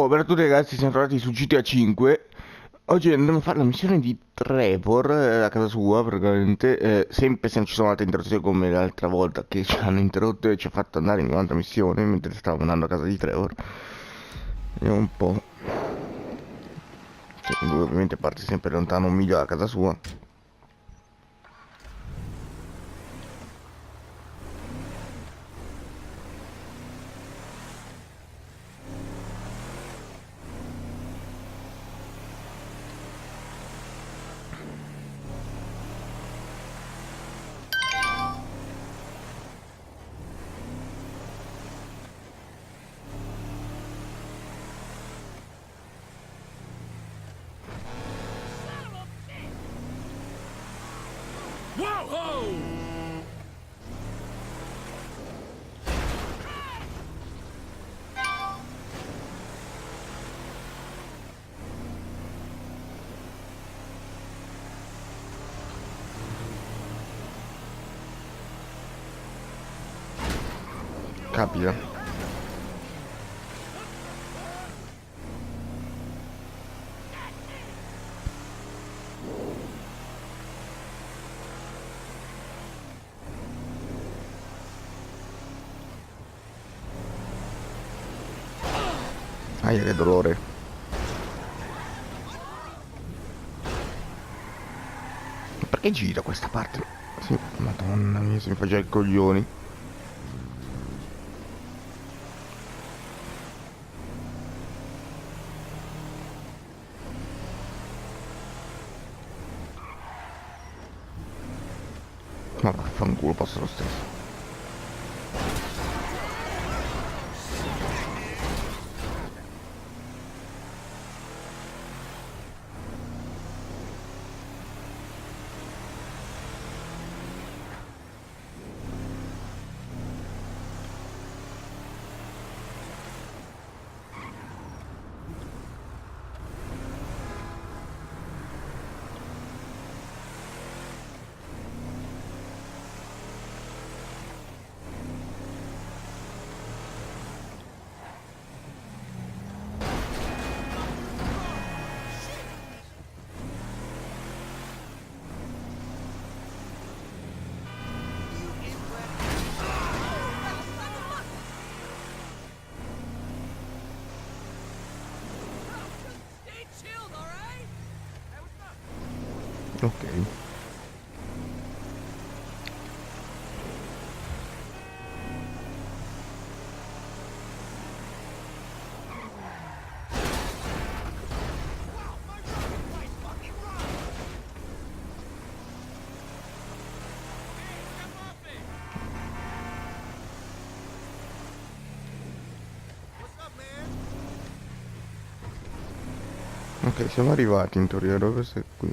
Oh, per tutti ragazzi, siamo tornati su GTA 5. Oggi andremo a fare la missione di Trevor a casa sua, praticamente. Sempre se non ci sono altre interruzioni come l'altra volta che ci hanno interrotto e ci ha fatto andare in un'altra missione mentre stavamo andando a casa di Trevor. Vediamo un po'. Sì, lui ovviamente parte sempre lontano un miglio da casa sua. Capita. Aia, che dolore. Ma perché gira questa parte? Sì, madonna mia, se mi fa già i coglioni. Ma vaffanculo, posso lo stesso. Ok. Ok, siamo arrivati in teoria, dove sei qui?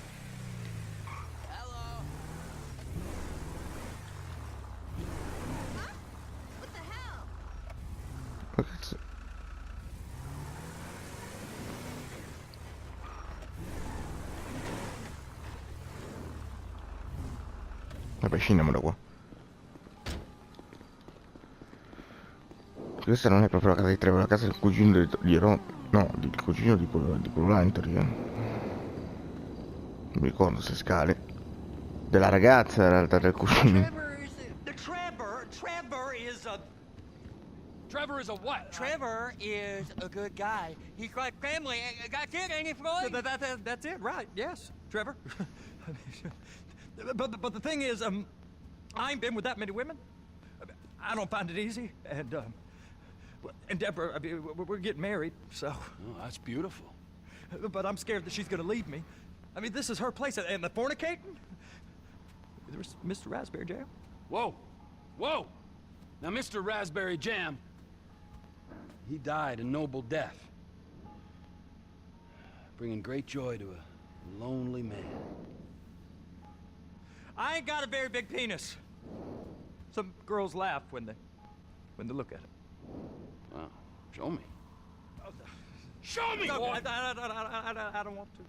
Ma cazzo? Vabbè, scendiamo da qua. Questa non è proprio la casa di Trevor, la casa del cugino di Ron. No, del cugino di quello là in teoria. Non mi ricordo se scale. Della ragazza in realtà del cugino. Trevor is a what? Trevor is a good guy. He's got family. Got kid, ain't he, Floyd? That's it, right? Yes, Trevor. but the thing is, I ain't been with that many women. I don't find it easy, and Deborah, I mean, we're getting married, so. Oh, that's beautiful. But I'm scared that she's gonna leave me. I mean, this is her place, and the fornicating. There's Mr. Raspberry Jam. Whoa, whoa! Now, Mr. Raspberry Jam, he died a noble death, bringing great joy to a lonely man. I ain't got a very big penis. Some girls laugh when they look at it. Wow, show me. Show me, No, boy! I don't want to.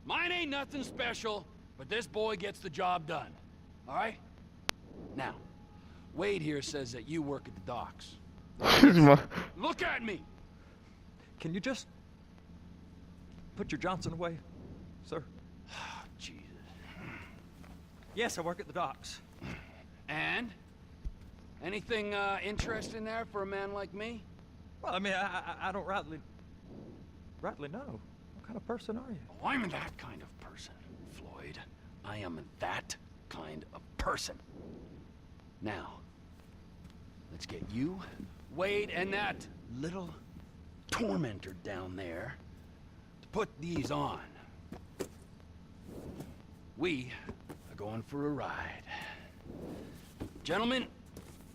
Mine ain't nothing special, but this boy gets the job done. All right? Now, Wade here says that you work at the docks. Ma Look at me! Can you just put your Johnson away, sir? Jesus. Yes, I work at the docks. And? Anything interesting there for a man like me? Well, I mean, I don't rightly know. What kind of person are you? Oh, I'm that kind of person, Floyd. I am that kind of person. Now, let's get you, Wade, and that little tormentor down there to put these on. We are going for a ride. Gentlemen,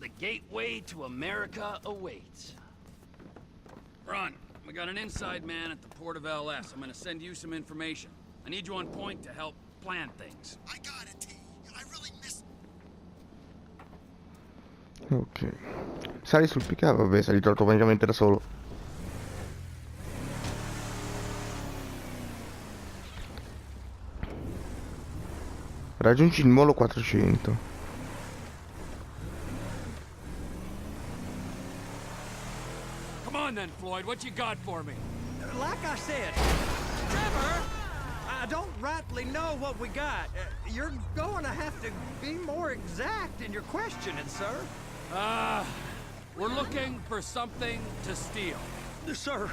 the gateway to America awaits. Ron, we got an inside man at the port of LS. I'm gonna send you some information. I need you on point to help plan things. I got it, T. I really miss. Ok. Sali sul pick up, vabbè, salito automaticamente da solo. Raggiungi il molo 400. Come on then, Floyd, what you got for me? Like I said, Trevor, I don't rightly know what we got. You're going to have to be more exact in your questioning, sir. We're looking for something to steal. Sir,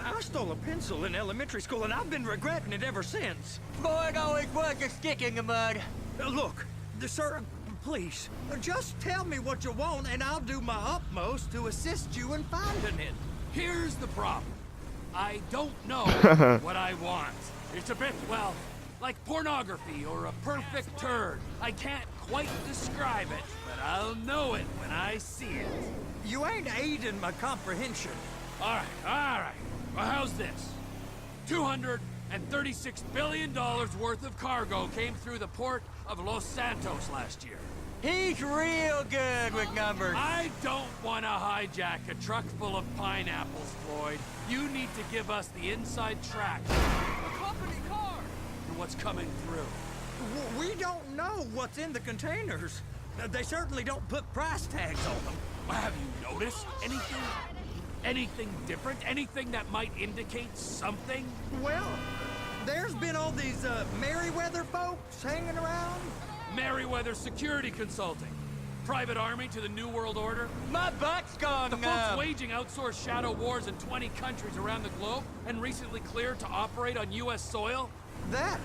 I stole a pencil in elementary school, and I've been regretting it ever since. Floyd always was a stick in the mud. Look, sir, please, just tell me what you want, and I'll do my utmost to assist you in finding it. Here's the problem. I don't know what I want. It's a bit, well, like pornography or a perfect turd. I can't quite describe it, but I'll know it when I see it. You ain't aiding my comprehension. All right. Well, how's this? $236 billion worth of cargo came through the port of Los Santos last year. He's real good with numbers. I don't want to hijack a truck full of pineapples, Floyd. You need to give us the inside track. A company car! And what's coming through. We don't know what's in the containers. They certainly don't put price tags on them. Have you noticed anything? Anything different? Anything that might indicate something? Well, there's been all these Merryweather folks hanging around. Merryweather Security Consulting. Private army to the New World Order. My butt's gone The folks waging outsourced shadow wars in 20 countries around the globe and recently cleared to operate on U.S. soil. That,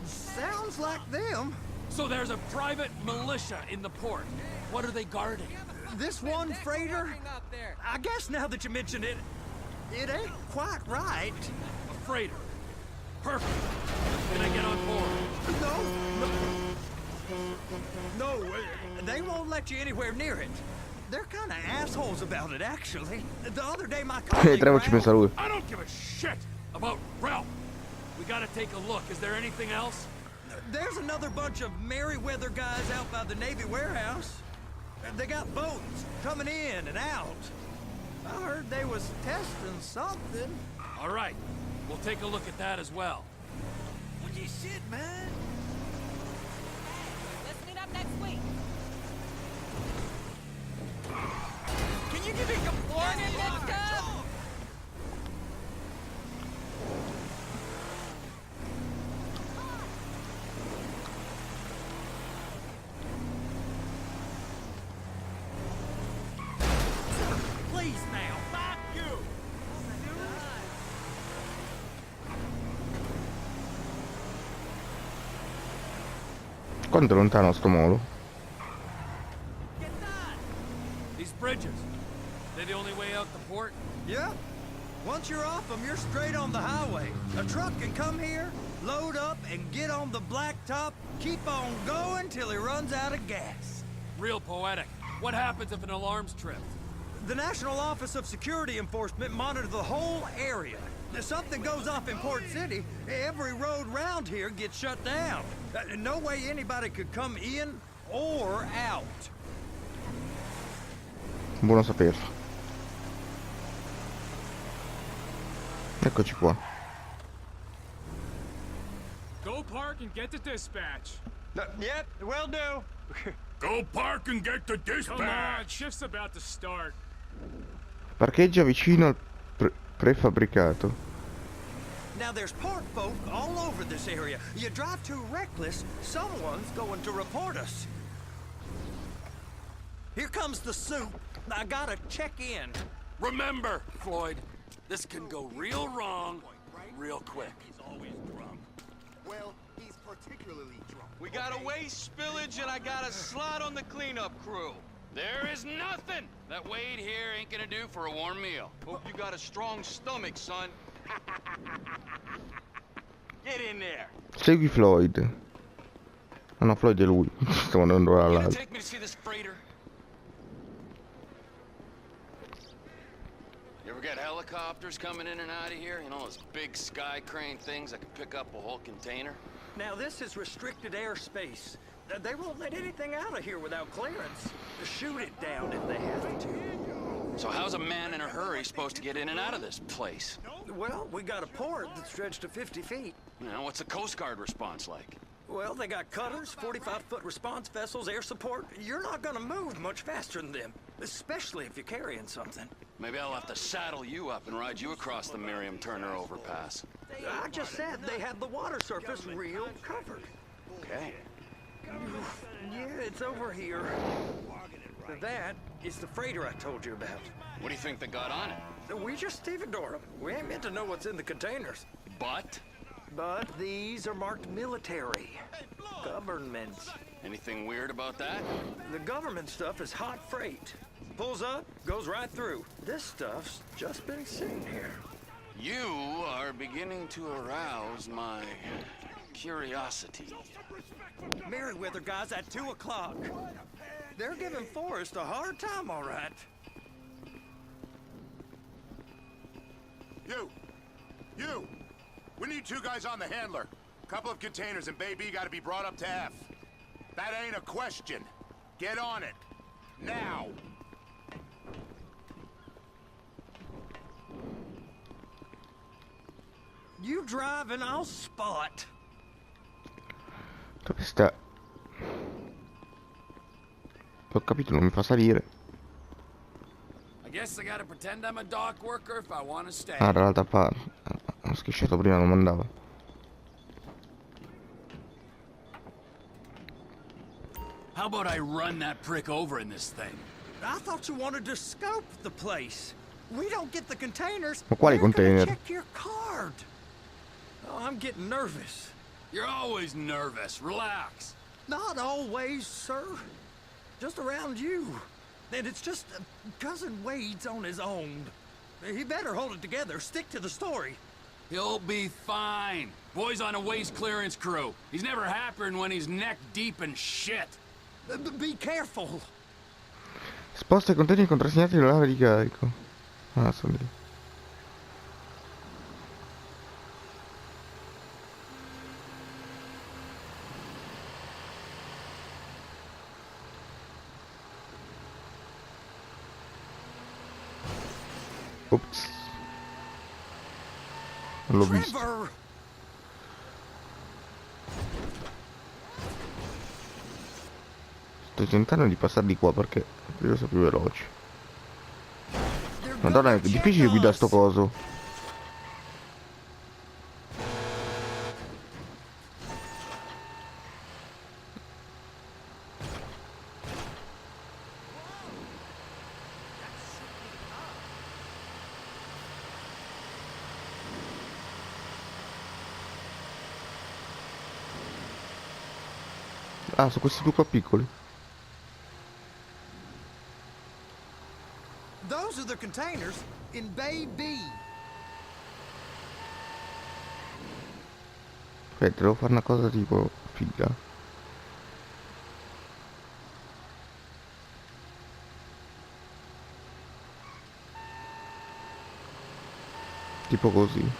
sounds like them. So there's a private militia in the port. What are they guarding? This one freighter? I guess now that you mention it, it ain't quite right. A freighter. Perfect. Can I get on board? No, they won't let you anywhere near it. They're kind of assholes about it, actually. The other day, my colleague Trevor ci pensa lui. I don't give a shit about Ralph. We gotta take a look. Is there anything else? There's another bunch of Merryweather guys out by the Navy warehouse. They got boats coming in and out. I heard they was testing something. All right. We'll take a look at that as well. What you shit, man? Let's meet up next week. Can you give me some warning next time? Please now. Fuck you. Quanto è lontano sto molo? These bridges. They the only way out the port? Yeah. Once you're off them, you're straight on the highway. A truck can come here, load up, and get on the blacktop, keep on going till he runs out of gas. Real poetic. What happens if an alarm's tripped? The National Office of Security Enforcement monitors the whole area. If something goes off in Port City, every road round here gets shut down. No way anybody could come in or out. Buono saperlo. Eccoci qua. Go park and get to dispatch. Yep, will do. Go park and get the dispatch. Come on, shift's about to start. Parcheggia vicino al prefabbricato. Now there's park folk all over this area. You drive too reckless, someone's going to report us. Here comes the soup. I gotta check in. Remember, Floyd, this can go real wrong real quick. He's always drunk. Well, he's particularly drunk. We got a waste spillage and I got a slot on the cleanup crew. There is nothing that Wade here ain't gonna do for a warm meal. Hope you got a strong stomach, son. Get in there. Segui Floyd. Ah no, Floyd è lui. Stiamo andando You gonna all'altro. take me to see this freighter? You ever get helicopters coming in and out of here? You know, those big sky crane things that can pick up a whole container? Now this is restricted airspace. They won't let anything out of here without clearance. Shoot it down if they have to. So how's a man in a hurry supposed to get in and out of this place? Well, we got a port that's stretched to 50 feet. You know, what's the Coast Guard response like? Well, they got cutters, 45-foot response vessels, air support. You're not gonna move much faster than them, especially if you're carrying something. Maybe I'll have to saddle you up and ride you across the Miriam Turner overpass. I just said they had the water surface real covered. Okay. Yeah, it's over here. That is the freighter I told you about. What do you think they got on it? We just stevedore them. We ain't meant to know what's in the containers. But? But these are marked military. Government. Anything weird about that? The government stuff is hot freight. Pulls up, goes right through. This stuff's just been sitting here. You are beginning to arouse my curiosity. Merriweather guys at 2 o'clock. They're giving Forrest a hard time, all right. You! We need 2 guys on the handler. Couple of containers and Bay B gotta be brought up to F. That ain't a question. Get on it. Now! You drive and I'll spot. Dove sta? Ho capito, non mi fa salire. I guess I gotta pretend I'm a dock worker if I want to stay. Ah, dall'altra parte. Ho schisciato prima, non mandava. How about I run that prick over in this thing? I thought you wanted to scope the place. We don't get the containers. Ma quali We're gonna container? check your card. Oh, I'm getting nervous. You're always nervous. Relax. Not always, sir. Just around you. And it's just Cousin Wade's on his own. He better hold it together. Stick to the story. He'll be fine. Boy's on a waste clearance crew. He's never happier than when he's neck deep in shit. Be careful. Sposta i container contrassegnati nella nave di carico. Ah, sono lì. Ops. Non l'ho visto. Trevor! Sto tentando di passare di qua perché io sono più veloce. Madonna, è difficile guidare sto coso. Ah, sono questi 2 qua piccoli. Those are the containers in Bay B. Aspetta, devo fare una cosa tipo figa. Tipo così.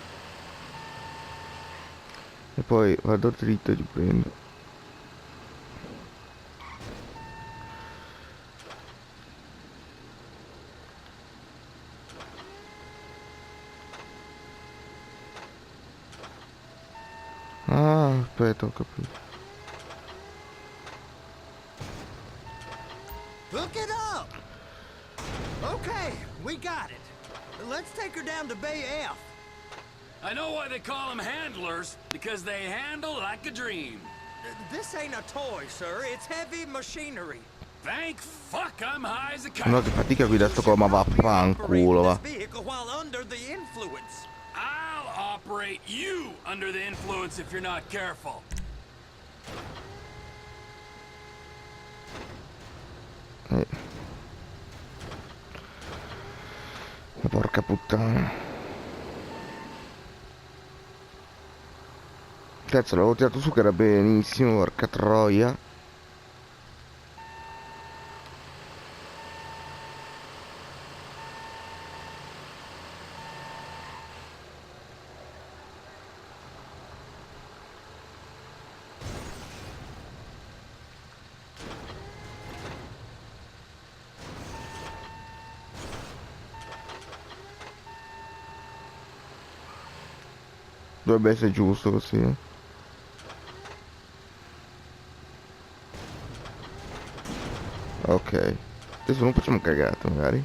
E poi vado dritto e li prendo. Ah, aspetta, ho capito. Okay, we got it. Let's take her down to Bay F. I know why they call them handlers, because they handle like a dream. This ain't a toy, sir. It's heavy machinery. Thank fuck I'm high as a No, kite. che fatica guida sto coma, vaffanculo, va. This vehicle while under the influence. I'll operate you under the influence if you're not careful. Porca puttana. Cazzo, l'avevo tirato su che era benissimo, porca troia. Dovrebbe essere giusto così. Ok. Adesso non facciamo cagate magari.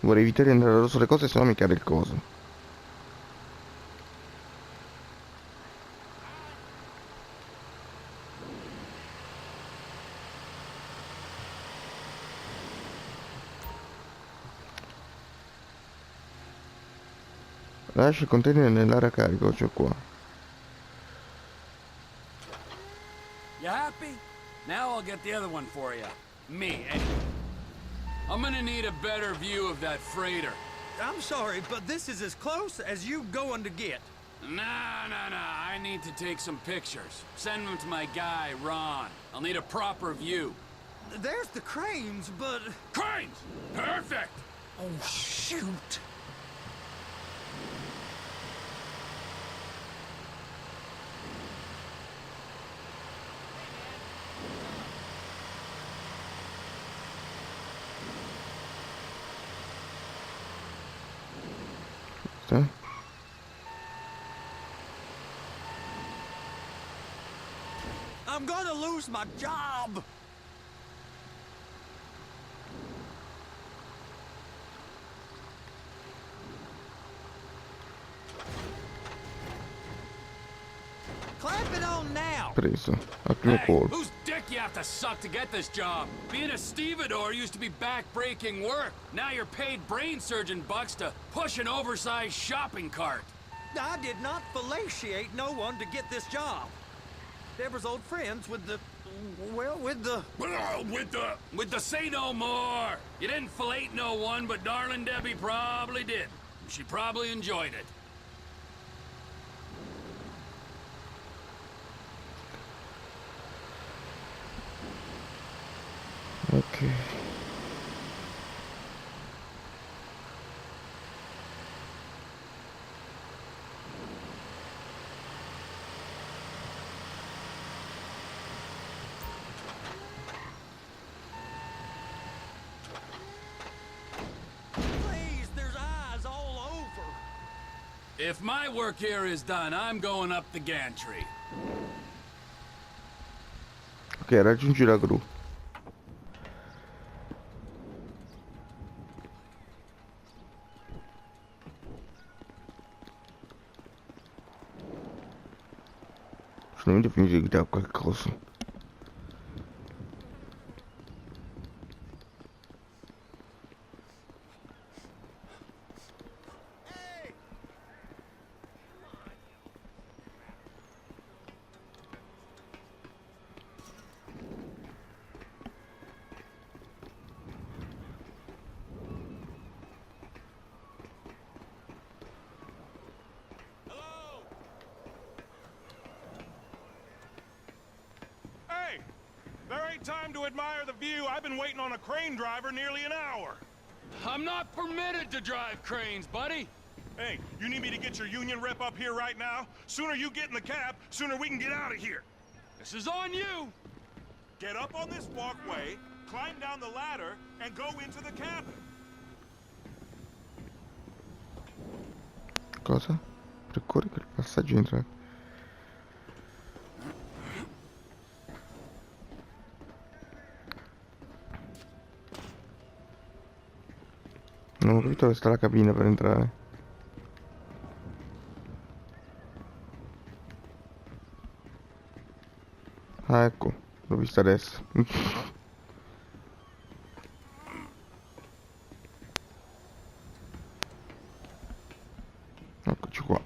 Vorrei evitare di andare addosso alle cose, se no mi cade il coso. Lascia il container nell'area carico, cioè qua. You happy? Now I'll get the other one for you. Me, anyway. I'm gonna need a better view of that freighter. I'm sorry, but this is as close as you going to get. No. I need to take some pictures. Send them to my guy, Ron. I'll need a proper view. There's the cranes, but... Cranes! Perfect! Oh, shoot! Sì. I'm gonna lose my job! Clamp it on now! Preso. Al primo Hey, colpo. whose dick you have to suck to get this job? Being a stevedore used to be back-breaking work. Now you're paid brain surgeon bucks to push an oversized shopping cart. I did not fellatiate no one to get this job. Deborah's old friends with the... well, with the... With the say no more. You didn't fillet no one, but darling Debbie probably did. She probably enjoyed it. Ok. Please, there's eyes all over. If my work here is done, I'm going up the gantry. Ok, raggiungi la gru. Finalmente finito di guidare qualcosa. Hey! There ain't time to admire the view. I've been waiting on a crane driver nearly an hour. I'm not permitted to drive cranes, buddy. Hey, you need me to get your union rep up here right now? Sooner you get in the cab, sooner we can get out of here. This is on you! Get up on this walkway, climb down the ladder, and go into the cabin. Cosa? Percorri quel passaggio entra. Non ho capito dove sta la cabina per entrare. Ah, ecco, l'ho vista adesso. Eccoci qua.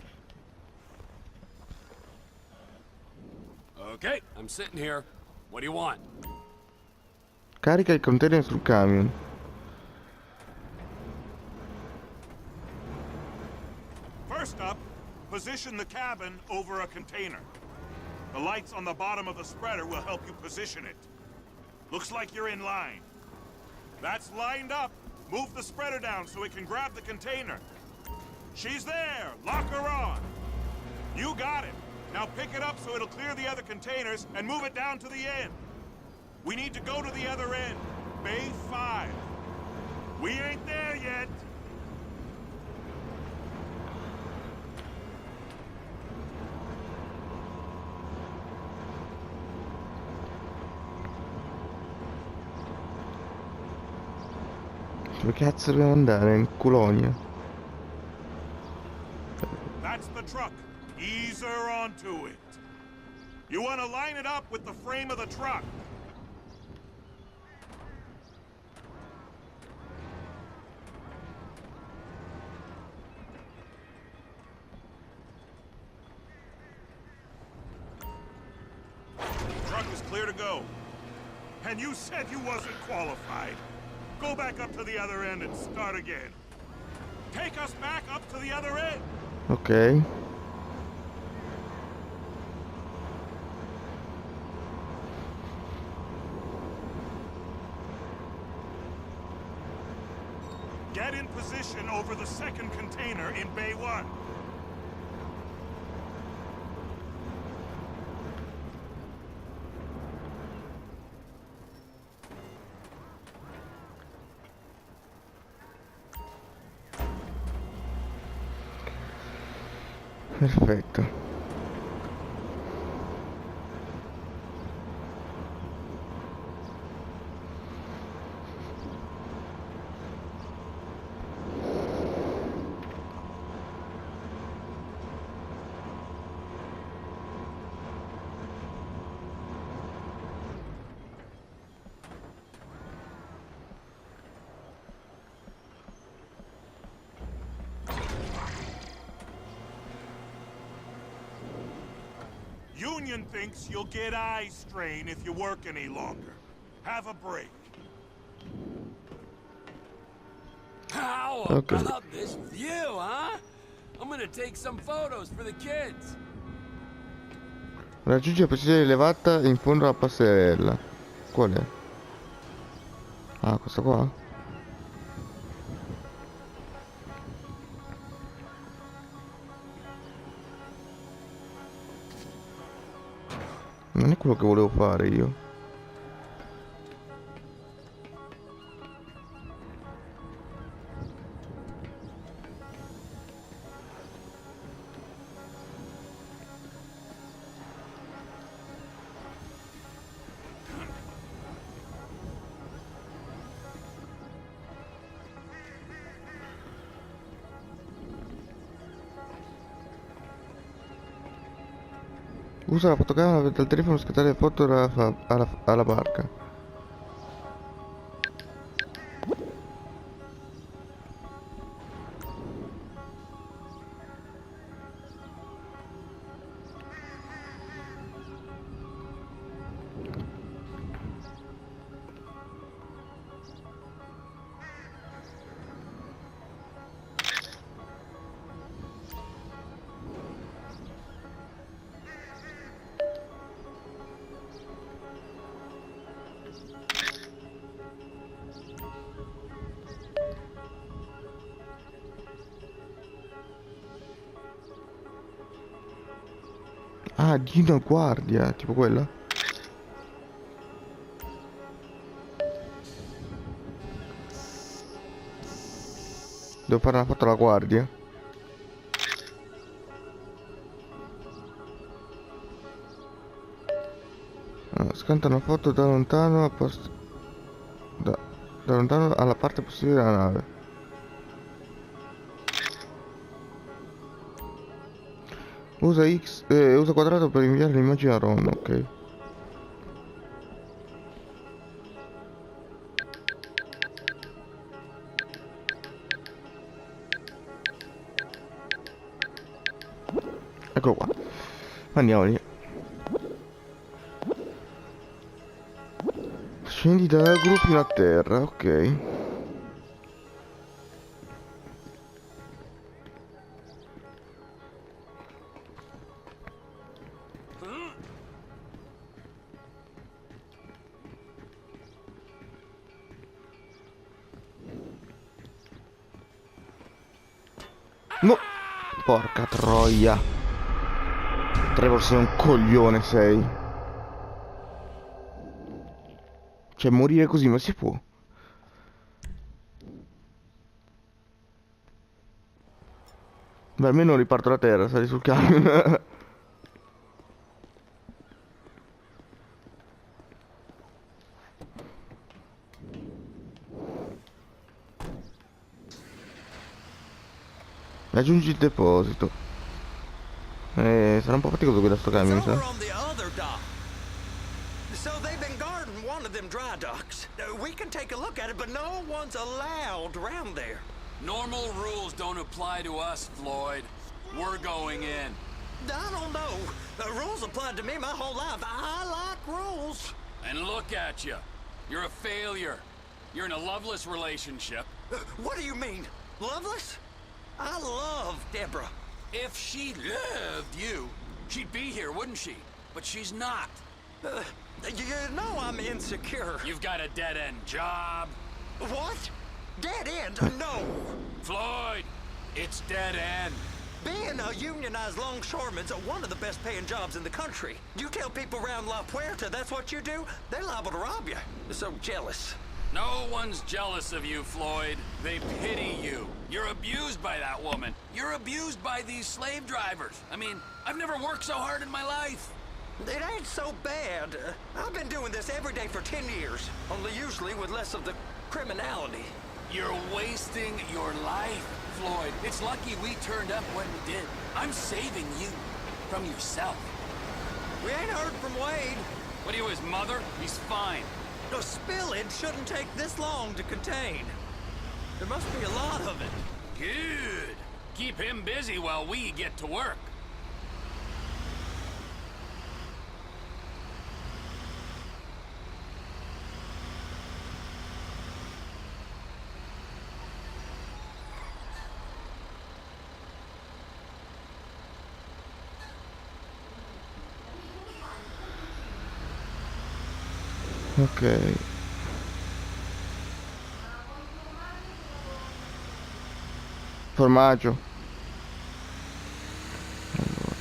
Okay, I'm sitting here. What do you want? Carica il container sul camion. First up, position the cabin over a container. The lights on the bottom of the spreader will help you position it. Looks like you're in line. That's lined up. Move the spreader down so it can grab the container. She's there! Lock her on! You got it! Now pick it up so it'll clear the other containers and move it down to the end. We need to go to the other end. Bay 5. We ain't there yet! Dove cazzo dobbiamo andare? In Colonia. That's the truck. Ease her onto it. You want to line it up with the frame of the truck. Truck is clear to go. And you said you wasn't qualified. Go back up to the other end and start again. Take us back up to the other end. Ok. Get in position over the second container in Bay 1. Perfetto. Union thinks you'll get eye strain if you work any longer. Have a break. How Okay. about this view, huh? I'm gonna take some photos for the kids. Raggiunge la posizione elevata in fondo alla passerella. Qual è? Ah, questa qua? Non è quello che volevo fare io. Usa la fotocamera del telefono per scattare le foto alla barca. Ah, Dino Guardia, tipo quella? Devo fare una foto alla guardia? Ah, scatta una foto da lontano da, da lontano alla parte posteriore della nave. Usa X, usa quadrato per inviare l'immagine a Ron, ok. Ecco qua. Andiamo lì. Scendi dal gru fino a terra, ok. No! Porca troia! Trevor, sei un coglione, sei. Cioè, morire così, ma si può? Beh, almeno riparto da terra, sali sul camion. Raggiungi il deposito. Sarà un po' faticoso guidare sto It's camion, mi over sa. on the other dock. So they've been guarding one of them dry docks. We can take a look at it, but no one's allowed around there. Normal rules don't apply to us, Floyd. We're going in. I don't know. The rules applied to me my whole life. I like rules. And look at you. You're a failure. You're in a loveless relationship. What do you mean? Loveless? I love Deborah. If she loved you, she'd be here, wouldn't she? But she's not. You know I'm insecure. You've got a dead-end job. What? Dead end? No. Floyd, it's dead end. Being a unionized longshoreman's one of the best paying jobs in the country. You tell people around La Puerta that's what you do, they're liable to rob you. They're so jealous. No one's jealous of you, Floyd. They pity you. You're abused by that woman. You're abused by these slave drivers. I mean, I've never worked so hard in my life. It ain't so bad. I've been doing this every day for 10 years, only usually with less of the criminality. You're wasting your life, Floyd. It's lucky we turned up when we did. I'm saving you from yourself. We ain't heard from Wade. What are you, his mother? He's fine. The spillage shouldn't take this long to contain. There must be a lot of it. Good. Keep him busy while we get to work. Ok. Formaggio. Allora.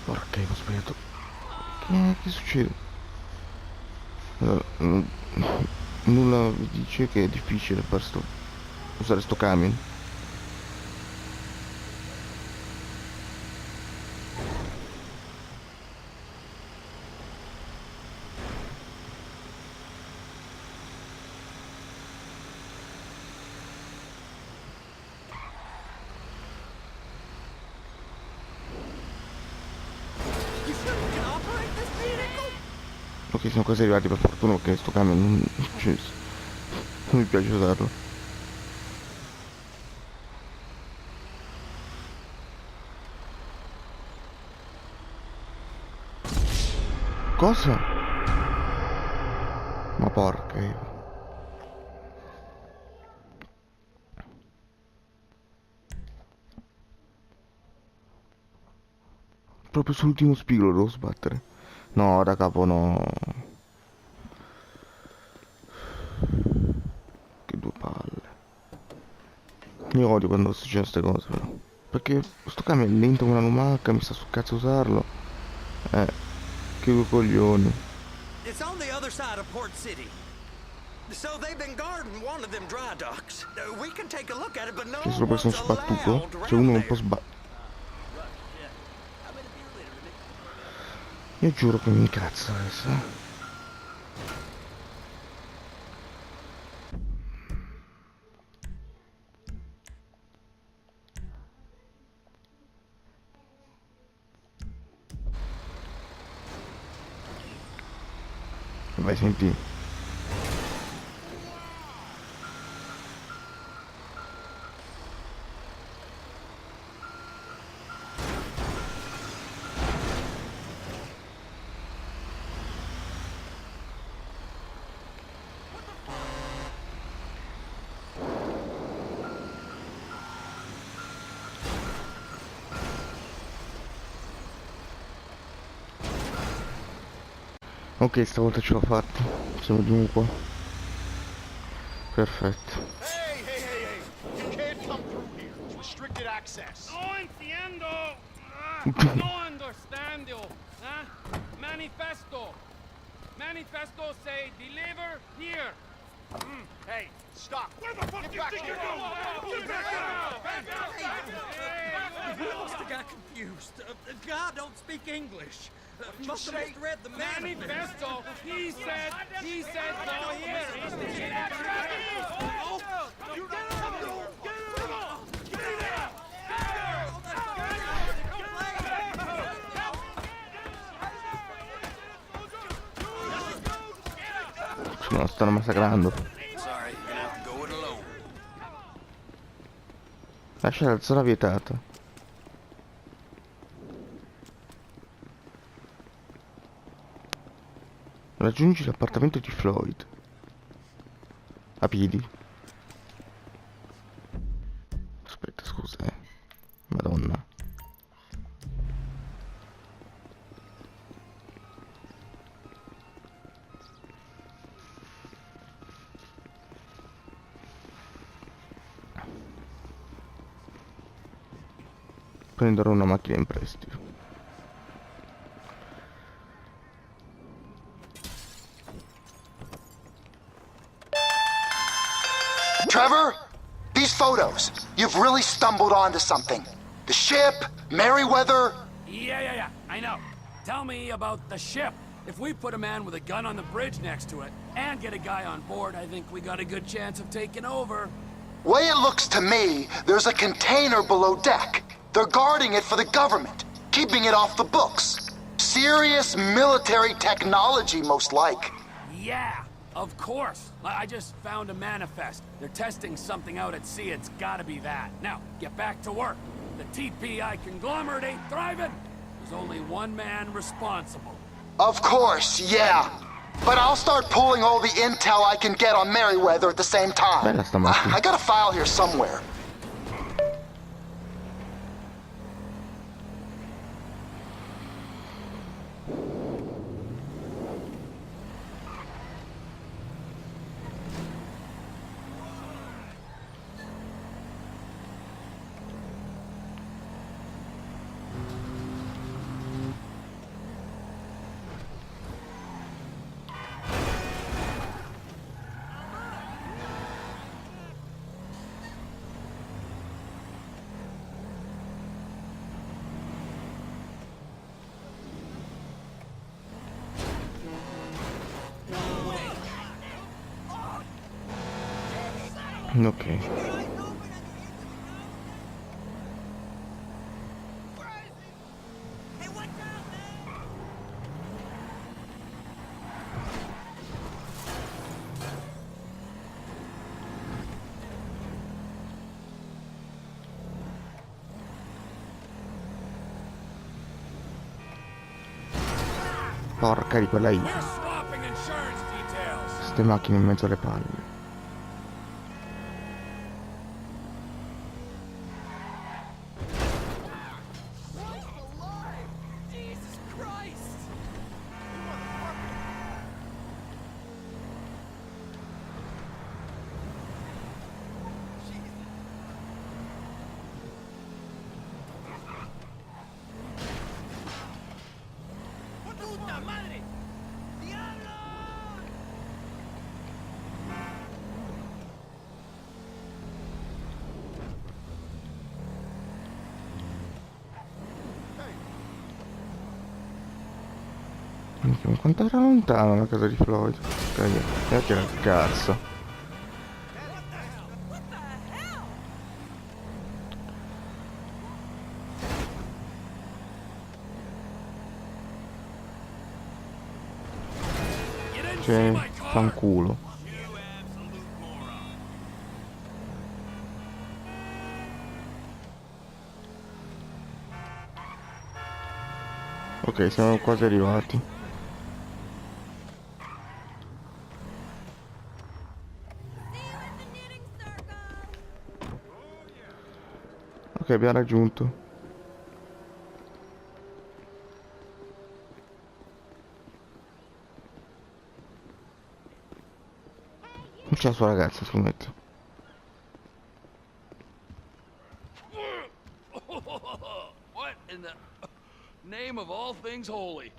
Porca, ho sbagliato. Che succede? Allora, nulla vi dice che è difficile per usare sto camion. You sure we can operate this vehicle? Ok, siamo quasi arrivati, per fortuna, perché sto camion cioè, non mi piace usarlo. Cosa? Ma porca io. Proprio sull'ultimo spigolo devo sbattere. No, da capo no. Che due palle. Io odio quando succedono queste cose, però. Perché sto camion è lento come una lumaca, mi sta sul cazzo usarlo. Che due coglioni. It's on the other side of Port City. So they've been guarding one of them dry docks. We can take a look at it, but no C'è solo perché one's sono sbattuto. allowed C'è uno around un po' there. Io giuro che mi incazzo adesso. Vai, senti. Ok, stavolta ce l'ho fatta. Siamo di nuovo qua. Perfetto. Hey, hey, hey, hey! You can't come through here. It's restricted access. No entiendo. No understand you. Manifesto. Manifesto say deliver here. Hey, stop! Where the fuck do you think you're going? We must have got confused. God don't speak English. Must have say? misread the manifest. Manifesto. He said go here. No, stanno massacrando. Sorry, you're gonna have to go it alone. Lascia la zona vietata. Raggiungi l'appartamento di Floyd. A piedi. Aspetta, scusa, Madonna. Prenderò una macchina in prestito. Trevor, these photos, you've really stumbled onto something. The ship, Merryweather. Yeah, I know. Tell me about the ship. If we put a man with a gun on the bridge next to it, and get a guy on board, I think we got a good chance of taking over. Way it looks to me, there's a container below deck. They're guarding it for the government, keeping it off the books. Serious military technology, most like. Yeah, of course. I just found a manifest. They're testing something out at sea. It's gotta be that. Now, get back to work. The TPI conglomerate ain't thriving. There's only one man responsible. Of course, yeah. But I'll start pulling all the intel I can get on Merryweather at the same time. Bella sta macchina. I got a file here somewhere. Ok. Porca di quella I. We're swapping insurance details. Ste macchine in mezzo alle palle. Jesus Christ! Minchia, ma quanto era lontano la casa di Floyd? Che era il cazzo. Cioè, fanculo. Ok, siamo quasi arrivati. Ok, abbiamo raggiunto. Non c'è la sua ragazza, scommetto. What in the name of all things holy?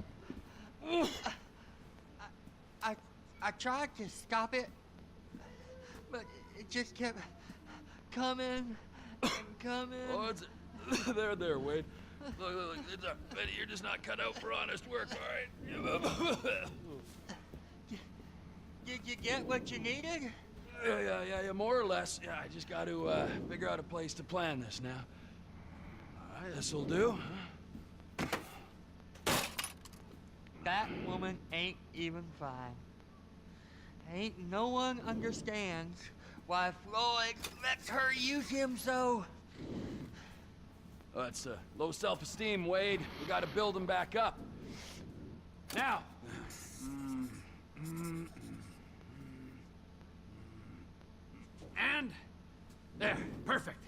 I tried to stop it, but it just kept coming and coming. Oh, it's there, Wade. Look, Betty, you're just not cut out for honest work, all right? Did you get what you needed? Yeah, more or less. Yeah, I just got to figure out a place to plan this now. All right, this'll do. That woman ain't even fine. Ain't no one understands why Floyd lets her use him so. Oh, that's low self-esteem, Wade. We got to build him back up. Now. And there, perfect.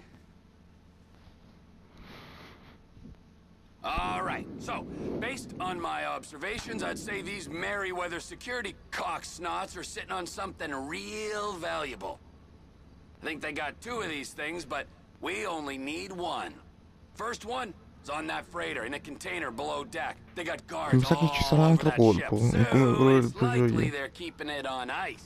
All right, so, based on my observations, I'd say these Merryweather security cocksnots are sitting on something real valuable. I think they got 2 of these things, but we only need 1. First one is on that freighter in a container below deck. They got guards Mi sa che ci sarà all un over altro that ship, colpo, so come quello it's del preview likely io. they're keeping it on ice.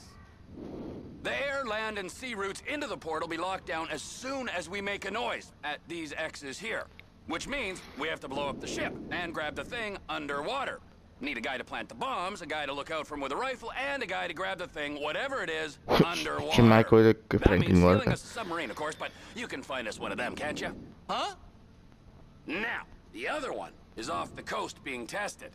The air, land, and sea routes into the port will be locked down as soon as we make a noise at these X's here. Which means we have to blow up the ship and grab the thing underwater. Need a guy to plant the bombs, a guy to look out from with a rifle, and a guy to grab the thing, whatever it is, underwater. C'è Michael che That prende means in stealing guarda. a submarine, of course, but you can find us one of them, can't you? Huh? Now, the other one is off the coast being tested.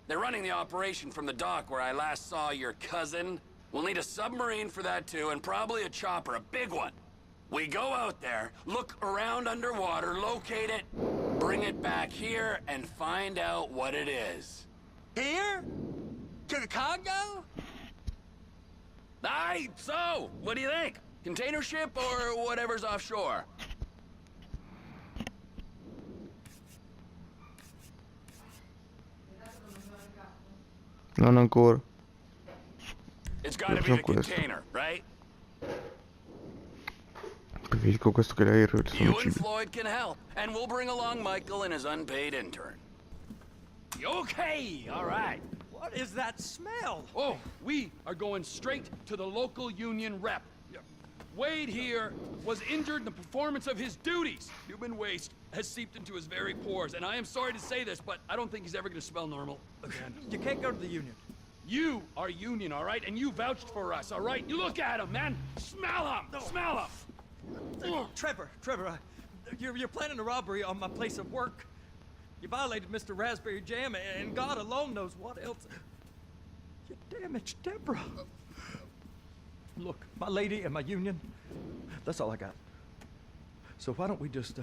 They're running the operation from the dock where I last saw your cousin. We'll need a submarine for that too, and probably a chopper, a big one. We go out there, look around underwater, locate it, bring it back here, and find out what it is. Here? To the Congo? Aye, so, what do you think? Container ship or whatever's offshore? Non ancora. It's gotta be the container, right? Preferisco questo che l'aereo. You and Floyd can help, and we'll bring along Michael and his unpaid intern. Okay, all right. What is that smell? Oh, we are going straight to the local union rep. Wade here was injured in the performance of his duties. Human waste has seeped into his very pores, and I am sorry to say this, but I don't think he's ever going to smell normal again. You can't go to the union. You are union, all right? And you vouched for us, all right? You look at him, man. Smell him. No. Smell him. Trevor, you're planning a robbery on my place of work. You violated Mr. Raspberry Jam, and God alone knows what else. You damaged Deborah. Look, my lady and my union, that's all I got. So why don't we just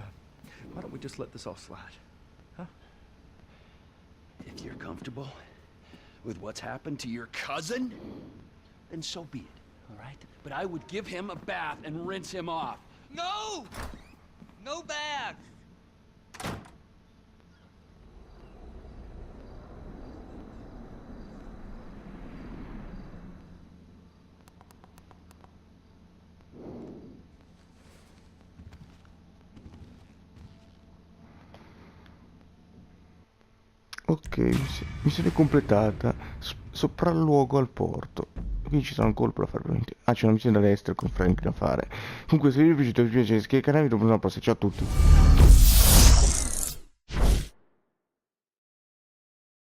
let this all slide, huh? If you're comfortable with what's happened to your cousin, then so be it, all right? But I would give him a bath and rinse him off. No! No bags! Ok, missione completata. Sopralluogo al porto. Qui ci sono ancora da fare veramente. Ah, c'è una missione all'estero con Frank da fare. Comunque se vi è piaciuto, vi piace iscrivetevi al canale, vi propongo una prossima. Ciao a tutti.